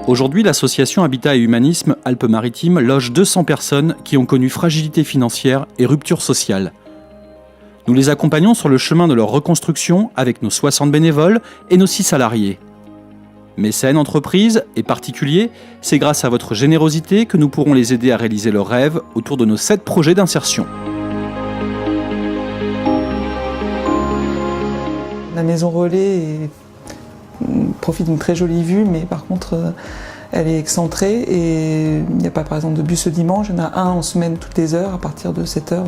Aujourd'hui, l'association Habitat et Humanisme Alpes-Maritimes loge 200 personnes qui ont connu fragilité financière et rupture sociale. Nous les accompagnons sur le chemin de leur reconstruction avec nos 60 bénévoles et nos 6 salariés. Mécènes, entreprises et particuliers, c'est grâce à votre générosité que nous pourrons les aider à réaliser leurs rêves autour de nos 7 projets d'insertion. La maison relais profite d'une très jolie vue, mais par contre elle est excentrée et il n'y a pas par exemple de bus le dimanche, il y en a un en semaine toutes les heures à partir de 7h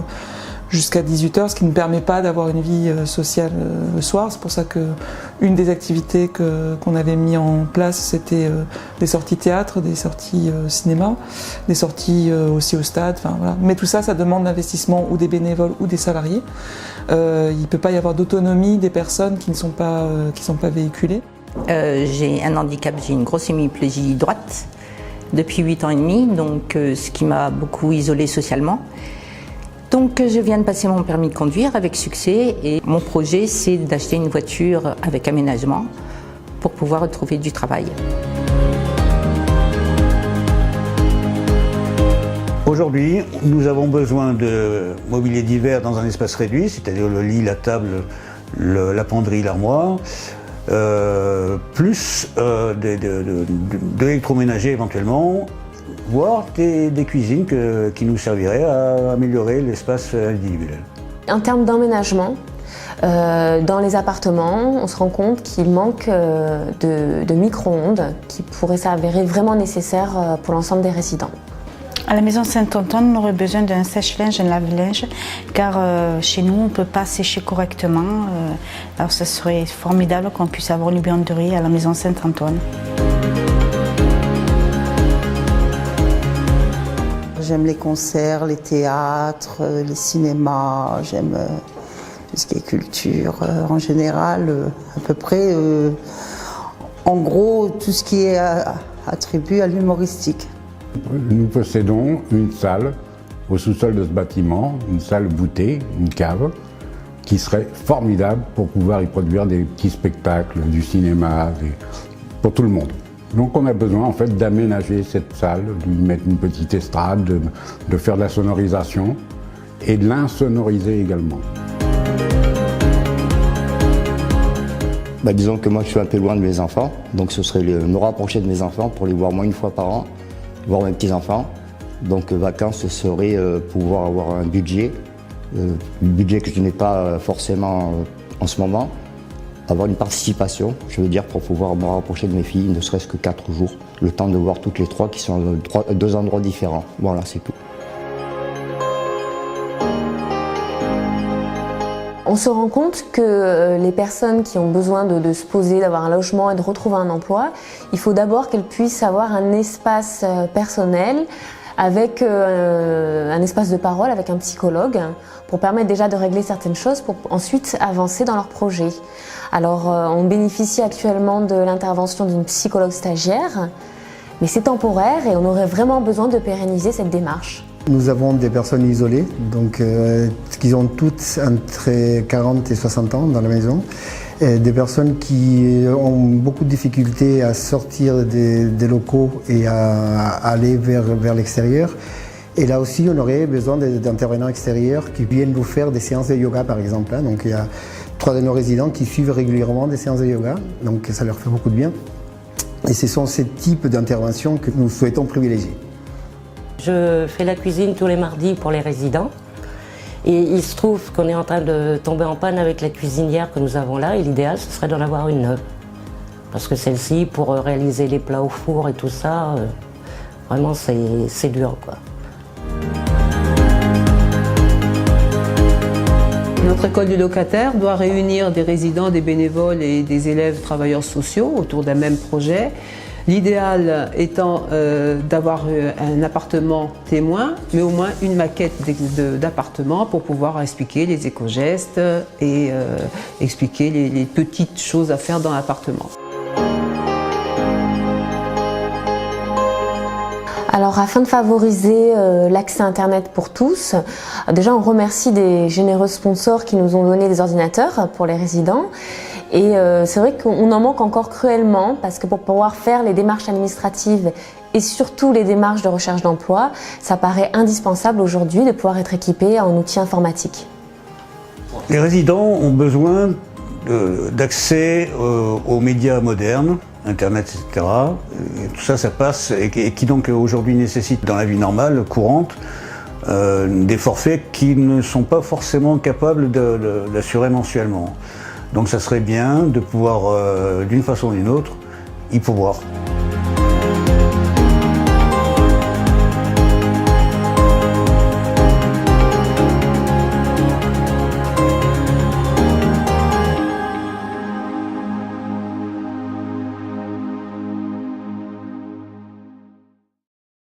jusqu'à 18h, ce qui ne permet pas d'avoir une vie sociale le soir. C'est pour ça qu'une des activités qu'on avait mis en place, c'était des sorties théâtre, des sorties cinéma, des sorties aussi au stade. Enfin, voilà. Mais tout ça, ça demande l'investissement ou des bénévoles ou des salariés. Il ne peut pas y avoir d'autonomie des personnes qui ne sont pas véhiculées. J'ai un handicap, j'ai une grosse hémiplégie droite depuis 8 ans et demi, donc ce qui m'a beaucoup isolée socialement. Donc je viens de passer mon permis de conduire avec succès et mon projet c'est d'acheter une voiture avec aménagement pour pouvoir retrouver du travail. Aujourd'hui, nous avons besoin de mobilier d'hiver dans un espace réduit, c'est-à-dire le lit, la table, la penderie, l'armoire, plus de l'électroménager éventuellement, voire des cuisines qui nous serviraient à améliorer l'espace individuel. En termes d'emménagement, dans les appartements, on se rend compte qu'il manque de micro-ondes qui pourraient s'avérer vraiment nécessaires pour l'ensemble des résidents. À la maison Saint-Antoine, on aurait besoin d'un sèche-linge, un lave-linge, car chez nous, on ne peut pas sécher correctement. Alors ce serait formidable qu'on puisse avoir une buanderie à la maison Saint-Antoine. J'aime les concerts, les théâtres, les cinémas, j'aime tout ce qui est culture en général, à peu près, en gros, tout ce qui est attribué à l'humoristique. Nous possédons une salle au sous-sol de ce bâtiment, une salle voûtée, une cave, qui serait formidable pour pouvoir y produire des petits spectacles, du cinéma, pour tout le monde. Donc on a besoin en fait d'aménager cette salle, de lui mettre une petite estrade, de faire de la sonorisation et de l'insonoriser également. Disons que moi je suis un peu loin de mes enfants, donc ce serait me rapprocher de mes enfants pour les voir au moins une fois par an, voir mes petits-enfants. Donc vacances, ce serait pouvoir avoir un budget que je n'ai pas forcément en ce moment. Avoir une participation, je veux dire, pour pouvoir me rapprocher de mes filles, ne serait-ce que 4 jours. Le temps de voir toutes les 3 qui sont à 2 endroits différents. Voilà, c'est tout. On se rend compte que les personnes qui ont besoin de se poser, d'avoir un logement et de retrouver un emploi, il faut d'abord qu'elles puissent avoir un espace personnel avec un espace de parole, avec un psychologue, pour permettre déjà de régler certaines choses, pour ensuite avancer dans leur projet. Alors on bénéficie actuellement de l'intervention d'une psychologue stagiaire, mais c'est temporaire et on aurait vraiment besoin de pérenniser cette démarche. Nous avons des personnes isolées, donc qui ont toutes entre 40 et 60 ans dans la maison. Et des personnes qui ont beaucoup de difficultés à sortir des locaux et à aller vers l'extérieur. Et là aussi, on aurait besoin d'intervenants extérieurs qui viennent nous faire des séances de yoga, par exemple. Donc il y a 3 de nos résidents qui suivent régulièrement des séances de yoga, donc ça leur fait beaucoup de bien. Et ce sont ces types d'interventions que nous souhaitons privilégier. Je fais la cuisine tous les mardis pour les résidents. Et il se trouve qu'on est en train de tomber en panne avec la cuisinière que nous avons là. Et l'idéal, ce serait d'en avoir une neuve. Parce que celle-ci, pour réaliser les plats au four et tout ça, vraiment c'est dur, quoi. Notre école du locataire doit réunir des résidents, des bénévoles et des élèves travailleurs sociaux autour d'un même projet. L'idéal étant d'avoir un appartement témoin, mais au moins une maquette d'appartement pour pouvoir expliquer les éco-gestes et expliquer les petites choses à faire dans l'appartement. Alors afin de favoriser l'accès Internet pour tous, déjà on remercie des généreux sponsors qui nous ont donné des ordinateurs pour les résidents. Et c'est vrai qu'on en manque encore cruellement parce que pour pouvoir faire les démarches administratives et surtout les démarches de recherche d'emploi, ça paraît indispensable aujourd'hui de pouvoir être équipé en outils informatiques. Les résidents ont besoin d'accès aux médias modernes, Internet, etc. Et tout ça, ça passe, et qui donc aujourd'hui nécessite dans la vie normale, courante, des forfaits qui ne sont pas forcément capables d'assurer mensuellement. Donc ça serait bien de pouvoir, d'une façon ou d'une autre, y pourvoir.